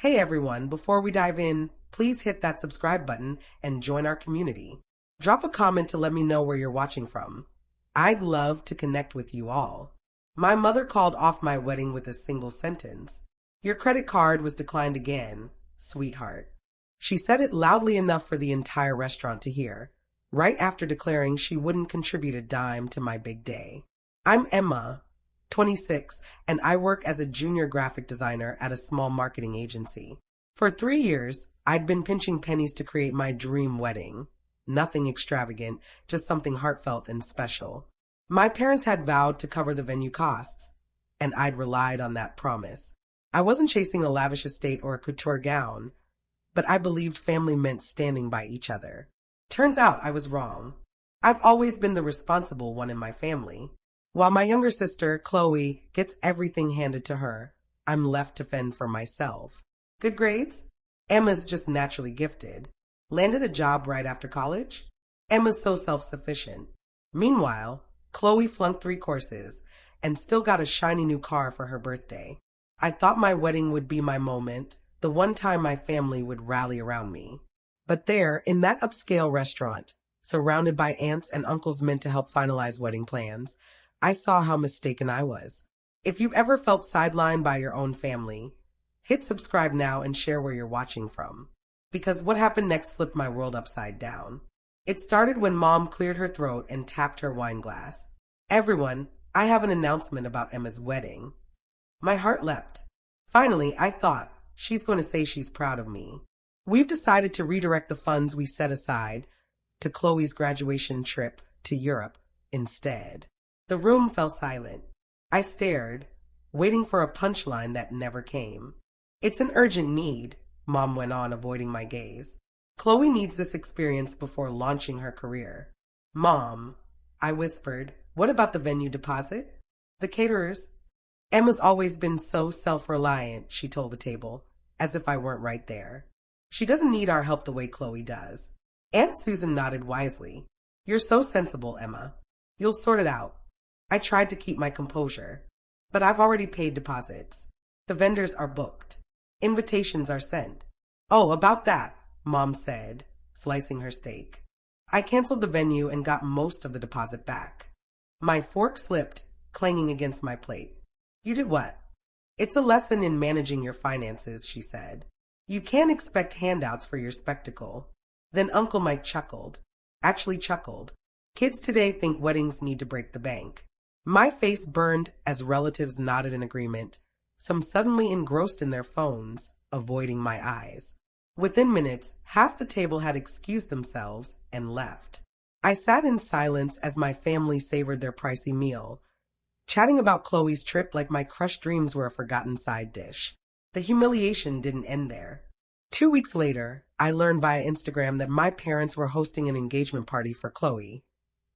Hey everyone, before we dive in, please hit that subscribe button and join our community. Drop a comment to let me know where you're watching from. I'd love to connect with you all. My mother called off my wedding with a single sentence. Your credit card was declined again, sweetheart. She said it loudly enough for the entire restaurant to hear, right after declaring she wouldn't contribute a dime to my big day. I'm Emma, 26, and I work as a junior graphic designer at a small marketing agency. For 3 years, I'd been pinching pennies to create my dream wedding. Nothing extravagant, just something heartfelt and special. My parents had vowed to cover the venue costs, and I'd relied on that promise. I wasn't chasing a lavish estate or a couture gown, but I believed family meant standing by each other. Turns out I was wrong. I've always been the responsible one in my family. While my younger sister, Chloe, gets everything handed to her, I'm left to fend for myself. Good grades? Emma's just naturally gifted. Landed a job right after college? Emma's so self-sufficient. Meanwhile, Chloe flunked 3 courses and still got a shiny new car for her birthday. I thought my wedding would be my moment, the one time my family would rally around me. But there, in that upscale restaurant, surrounded by aunts and uncles meant to help finalize wedding plans, I saw how mistaken I was. If you've ever felt sidelined by your own family, hit subscribe now and share where you're watching from. Because what happened next flipped my world upside down. It started when Mom cleared her throat and tapped her wine glass. Everyone, I have an announcement about Emma's wedding. My heart leapt. Finally, I thought, she's going to say she's proud of me. We've decided to redirect the funds we set aside to Chloe's graduation trip to Europe instead. The room fell silent. I stared, waiting for a punchline that never came. It's an urgent need, Mom went on, avoiding my gaze. Chloe needs this experience before launching her career. Mom, I whispered, what about the venue deposit? The caterers? Emma's always been so self-reliant, she told the table, as if I weren't right there. She doesn't need our help the way Chloe does. Aunt Susan nodded wisely. You're so sensible, Emma. You'll sort it out. I tried to keep my composure. But I've already paid deposits. The vendors are booked. Invitations are sent. Oh, about that, Mom said, slicing her steak. I canceled the venue and got most of the deposit back. My fork slipped, clanging against my plate. You did what? It's a lesson in managing your finances, she said. You can't expect handouts for your spectacle. Then Uncle Mike chuckled. Actually chuckled. Kids today think weddings need to break the bank. My face burned as relatives nodded in agreement, some suddenly engrossed in their phones, avoiding my eyes. Within minutes, half the table had excused themselves and left. I sat in silence as my family savored their pricey meal, chatting about Chloe's trip like my crushed dreams were a forgotten side dish. The humiliation didn't end there. 2 weeks later, I learned via Instagram that my parents were hosting an engagement party for Chloe,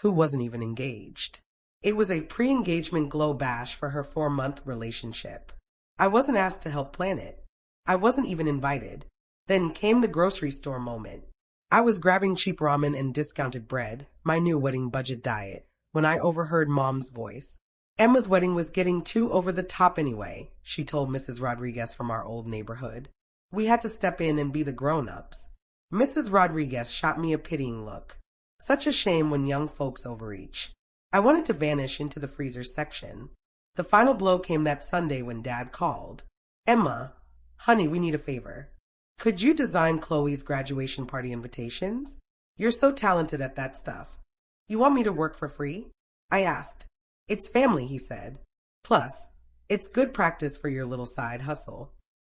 who wasn't even engaged. It was a pre-engagement glow bash for her 4-month relationship. I wasn't asked to help plan it. I wasn't even invited. Then came the grocery store moment. I was grabbing cheap ramen and discounted bread, my new wedding budget diet, when I overheard Mom's voice. Emma's wedding was getting too over the top anyway, she told Mrs. Rodriguez from our old neighborhood. We had to step in and be the grown-ups. Mrs. Rodriguez shot me a pitying look. Such a shame when young folks overreach. I wanted to vanish into the freezer section. The final blow came that Sunday when Dad called. Emma, honey, we need a favor. Could you design Chloe's graduation party invitations? You're so talented at that stuff. You want me to work for free? I asked. It's family, he said. Plus, it's good practice for your little side hustle.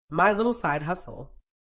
My little side hustle.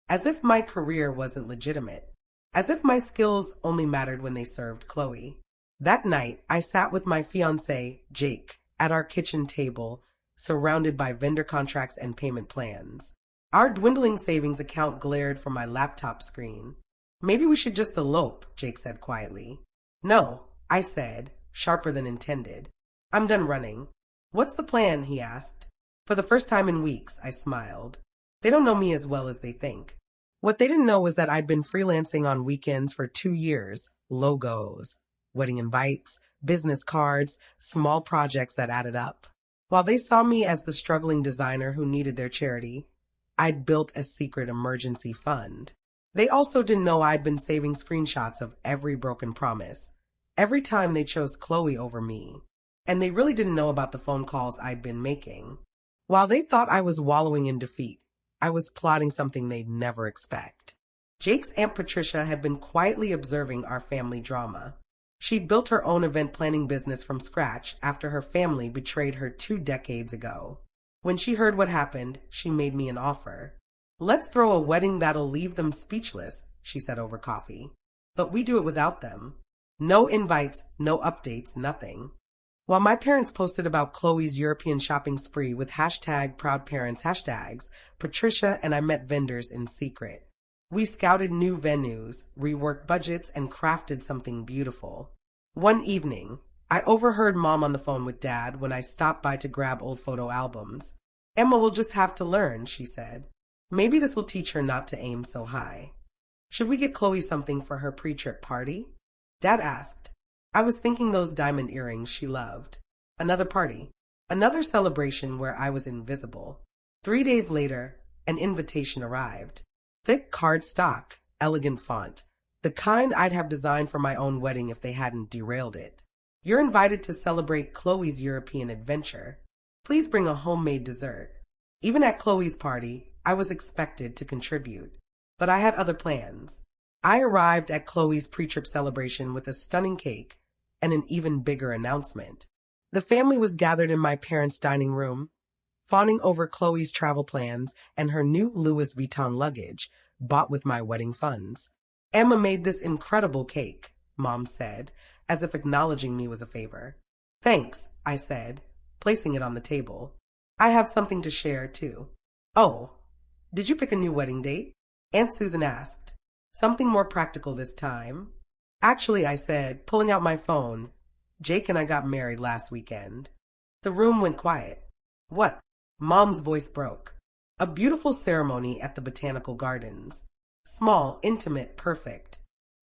As if my career wasn't legitimate. As if my skills only mattered when they served Chloe. That night, I sat with my fiancé, Jake, at our kitchen table, surrounded by vendor contracts and payment plans. Our dwindling savings account glared from my laptop screen. Maybe we should just elope, Jake said quietly. No, I said, sharper than intended. I'm done running. What's the plan? He asked. For the first time in weeks, I smiled. They don't know me as well as they think. What they didn't know was that I'd been freelancing on weekends for 2 years. Logos, wedding invites, business cards, small projects that added up. While they saw me as the struggling designer who needed their charity, I'd built a secret emergency fund. They also didn't know I'd been saving screenshots of every broken promise, every time they chose Chloe over me. And they really didn't know about the phone calls I'd been making. While they thought I was wallowing in defeat, I was plotting something they'd never expect. Jake's Aunt Patricia had been quietly observing our family drama. She'd built her own event planning business from scratch after her family betrayed her 2 decades ago. When she heard what happened, she made me an offer. "Let's throw a wedding that'll leave them speechless," she said over coffee. "But we do it without them. No invites, no updates, nothing." While my parents posted about Chloe's European shopping spree with #ProudParents hashtags, Patricia and I met vendors in secret. We scouted new venues, reworked budgets, and crafted something beautiful. One evening, I overheard Mom on the phone with Dad when I stopped by to grab old photo albums. "Emma will just have to learn," she said. "Maybe this will teach her not to aim so high." "Should we get Chloe something for her pre-trip party?" Dad asked. I was thinking those diamond earrings she loved. Another party. Another celebration where I was invisible. 3 days later, an invitation arrived. Thick cardstock, elegant font. The kind I'd have designed for my own wedding if they hadn't derailed it. "You're invited to celebrate Chloe's European adventure. Please bring a homemade dessert." Even at Chloe's party, I was expected to contribute. But I had other plans. I arrived at Chloe's pre-trip celebration with a stunning cake and an even bigger announcement. The family was gathered in my parents' dining room, fawning over Chloe's travel plans and her new Louis Vuitton luggage, bought with my wedding funds. "Emma made this incredible cake," Mom said, as if acknowledging me was a favor. "Thanks," I said, placing it on the table. "I have something to share, too." "Oh, did you pick a new wedding date?" Aunt Susan asked. "Something more practical this time?" "Actually," I said, pulling out my phone, "Jake and I got married last weekend." The room went quiet. "What?" Mom's voice broke. "A beautiful ceremony at the Botanical Gardens. Small, intimate, perfect."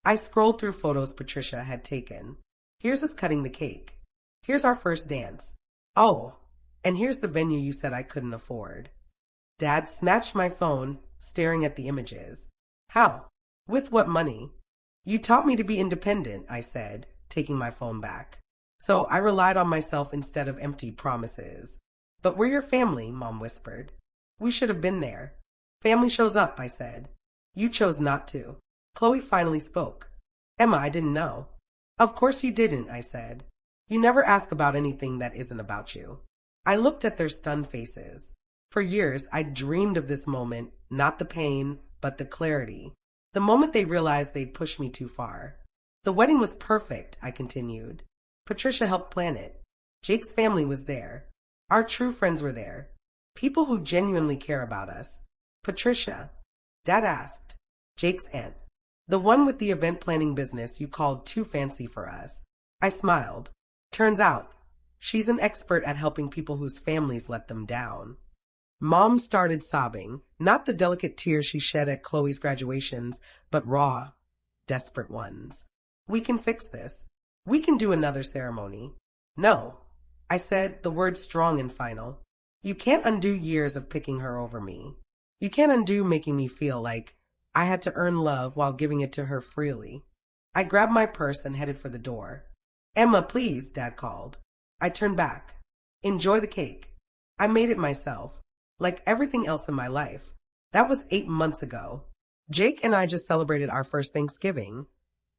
I scrolled through photos Patricia had taken. "Here's us cutting the cake. Here's our first dance. Oh, and here's the venue you said I couldn't afford." Dad snatched my phone, staring at the images. "How? With what money?" "You taught me to be independent," I said, taking my phone back. "So I relied on myself instead of empty promises." "But we're your family," Mom whispered. "We should have been there." "Family shows up," I said. "You chose not to." Chloe finally spoke. "Emma, I didn't know." "Of course you didn't," I said. "You never ask about anything that isn't about you." I looked at their stunned faces. For years, I'd dreamed of this moment, not the pain, but the clarity. The moment they realized they'd pushed me too far. "The wedding was perfect," I continued. "Patricia helped plan it. Jake's family was there. Our true friends were there. People who genuinely care about us." "Patricia?" Dad asked. "Jake's aunt. The one with the event planning business you called too fancy for us." I smiled. "Turns out, she's an expert at helping people whose families let them down." Mom started sobbing, not the delicate tears she shed at Chloe's graduations, but raw, desperate ones. "We can fix this. We can do another ceremony." "No," I said, the words strong and final. "You can't undo years of picking her over me. You can't undo making me feel like I had to earn love while giving it to her freely." I grabbed my purse and headed for the door. "Emma, please," Dad called. I turned back. "Enjoy the cake. I made it myself. Like everything else in my life." That was 8 months ago. Jake and I just celebrated our first Thanksgiving,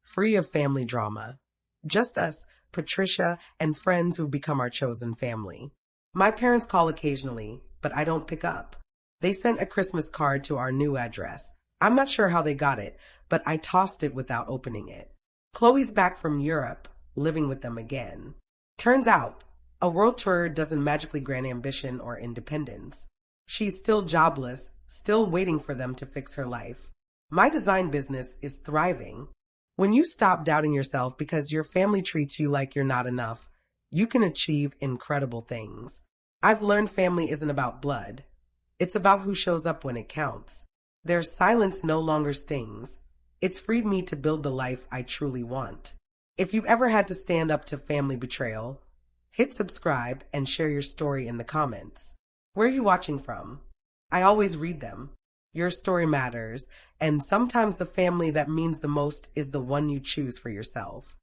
free of family drama. Just us, Patricia, and friends who've become our chosen family. My parents call occasionally, but I don't pick up. They sent a Christmas card to our new address. I'm not sure how they got it, but I tossed it without opening it. Chloe's back from Europe, living with them again. Turns out, a world tour doesn't magically grant ambition or independence. She's still jobless, still waiting for them to fix her life. My design business is thriving. When you stop doubting yourself because your family treats you like you're not enough, you can achieve incredible things. I've learned family isn't about blood. It's about who shows up when it counts. Their silence no longer stings. It's freed me to build the life I truly want. If you've ever had to stand up to family betrayal, hit subscribe and share your story in the comments. Where are you watching from? I always read them. Your story matters, and sometimes the family that means the most is the one you choose for yourself.